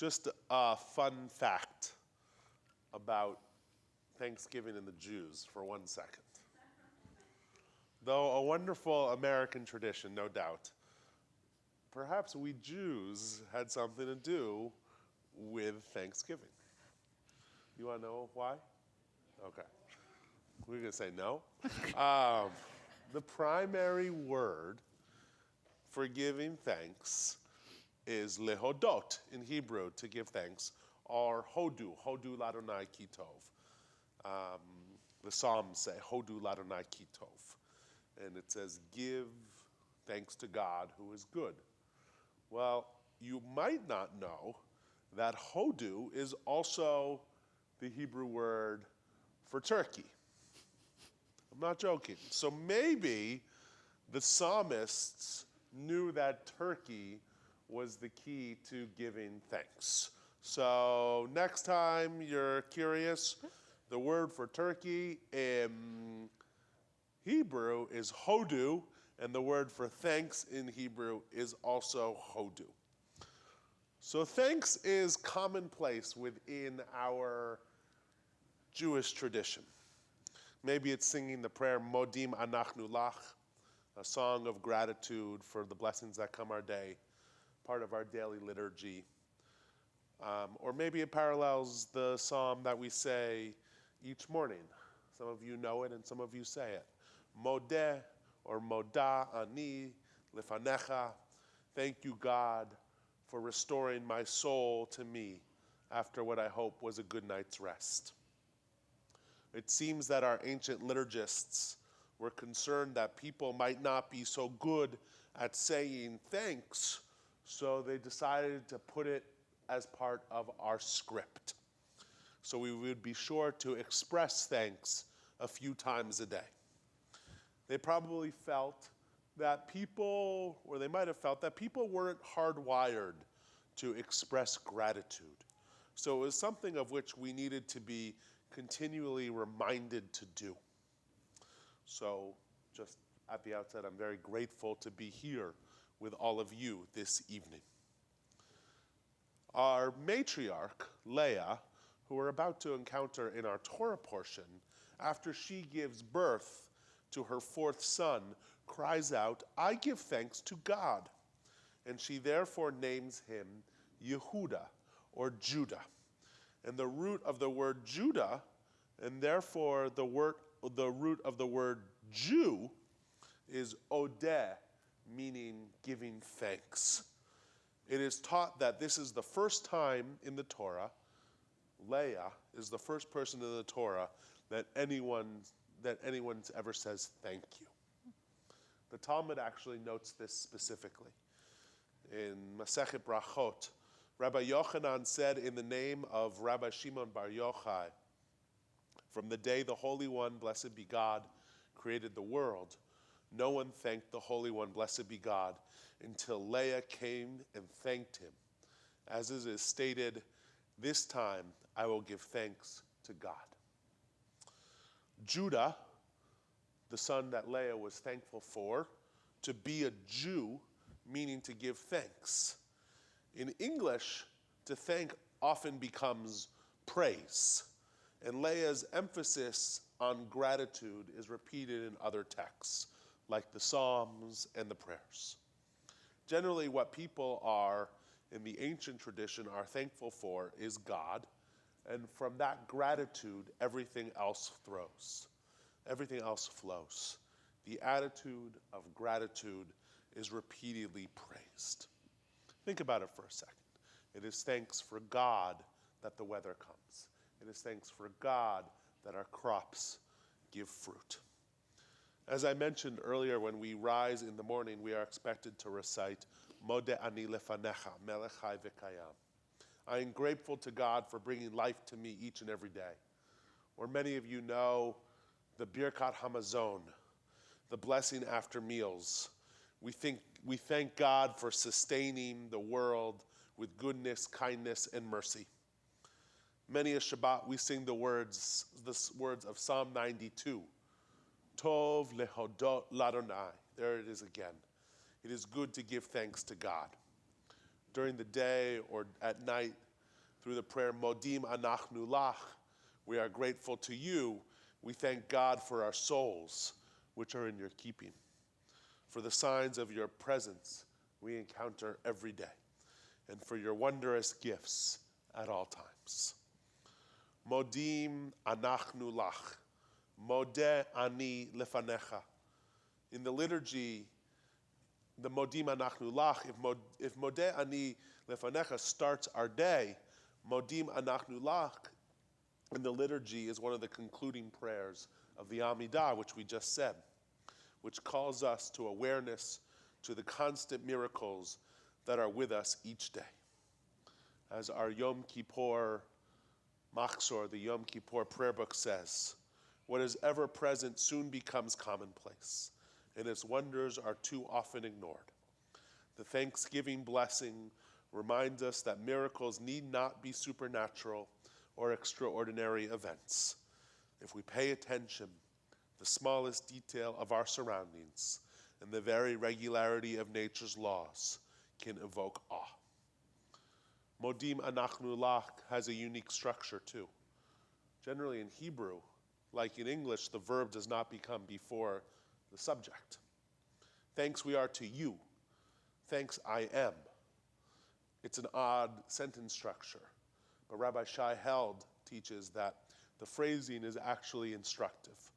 Just a fun fact about Thanksgiving and the Jews for 1 second. Though a wonderful American tradition, no doubt, perhaps we Jews had something to do with Thanksgiving. You want to know why? Okay. We're going to say no. The primary word for giving thanks is lehodot in Hebrew, to give thanks, or hodu ladonai ki tov. The Psalms say hodu ladonai ki tov. And it says, give thanks to God who is good. Well, you might not know that hodu is also the Hebrew word for turkey. I'm not joking. So maybe the psalmists knew that turkey was the key to giving thanks. So next time you're curious, the word for turkey in Hebrew is hodu, and the word for thanks in Hebrew is also hodu. So thanks is commonplace within our Jewish tradition. Maybe it's singing the prayer Modim Anachnu Lach, a song of gratitude for the blessings that come our day, part of our daily liturgy. Or maybe it parallels the psalm that we say each morning. Some of you know it and some of you say it. Modeh or Moda Ani Lifanecha. Thank you, God, for restoring my soul to me after what I hope was a good night's rest. It seems that our ancient liturgists were concerned that people might not be so good at saying thanks, so they decided to put it as part of our script. So we would be sure to express thanks a few times a day. They probably felt that people, or they might have felt that people weren't hardwired to express gratitude. So it was something of which we needed to be continually reminded to do. So just at the outset, I'm very grateful to be here with all of you this evening. Our matriarch, Leah, who we're about to encounter in our Torah portion, after she gives birth to her fourth son, cries out, I give thanks to God. And she therefore names him Yehuda, or Judah. And the root of the word Judah, and therefore the root of the word Jew, is odeh, meaning giving thanks. It is taught that this is the first time in the Torah, Leah is the first person in the Torah that anyone ever says thank you. The Talmud actually notes this specifically. In Masechet Brachot, Rabbi Yochanan said in the name of Rabbi Shimon Bar Yochai, from the day the Holy One, blessed be God, created the world, no one thanked the Holy One, blessed be God, until Leah came and thanked him. As it is stated, this time I will give thanks to God. Judah, the son that Leah was thankful for, to be a Jew, meaning to give thanks. In English, to thank often becomes praise, and Leah's emphasis on gratitude is repeated in other texts, like the Psalms and the prayers. Generally, what people are, in the ancient tradition, are thankful for is God, and from that gratitude, everything else flows. Everything else flows. The attitude of gratitude is repeatedly praised. Think about it for a second. It is thanks for God that the weather comes. It is thanks for God that our crops give fruit. As I mentioned earlier, when we rise in the morning, we are expected to recite Modeh Ani Lefanecha, Melech Chai V'Kayam. I am grateful to God for bringing life to me each and every day. Or many of you know the Birkat Hamazon, the blessing after meals. We thank God for sustaining the world with goodness, kindness, and mercy. Many a Shabbat we sing the words of Psalm 92. Tov lehodot ladonai. There it is again. It is good to give thanks to God. During the day or at night, through the prayer Modim Anachnu Lach, we are grateful to you. We thank God for our souls, which are in your keeping, for the signs of your presence we encounter every day, and for your wondrous gifts at all times. Modim Anachnu Lach, Modeh Ani Lefanecha. In the liturgy, the Modim Anachnu Lach, if Modeh Ani Lefanecha starts our day, Modim Anachnu Lach in the liturgy is one of the concluding prayers of the Amidah, which we just said, which calls us to awareness to the constant miracles that are with us each day. As our Yom Kippur Machzor, the Yom Kippur prayer book says, what is ever present soon becomes commonplace, and its wonders are too often ignored. The Thanksgiving blessing reminds us that miracles need not be supernatural or extraordinary events. If we pay attention, the smallest detail of our surroundings and the very regularity of nature's laws can evoke awe. Modim Anachnu Lach has a unique structure too. Generally in Hebrew, like in English, the verb does not become before the subject. Thanks we are to you. Thanks I am. It's an odd sentence structure, but Rabbi Shai Held teaches that the phrasing is actually instructive.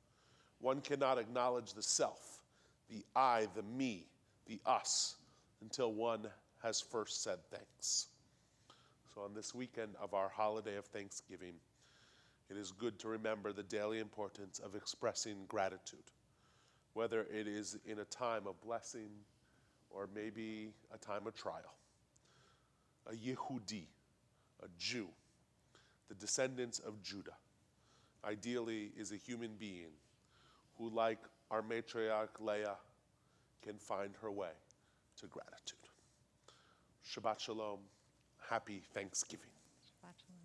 One cannot acknowledge the self, the I, the me, the us, until one has first said thanks. So on this weekend of our holiday of Thanksgiving, it is good to remember the daily importance of expressing gratitude, whether it is in a time of blessing or maybe a time of trial. A Yehudi, a Jew, the descendants of Judah, ideally is a human being who, like our matriarch Leah, can find her way to gratitude. Shabbat Shalom. Happy Thanksgiving. Shabbat Shalom.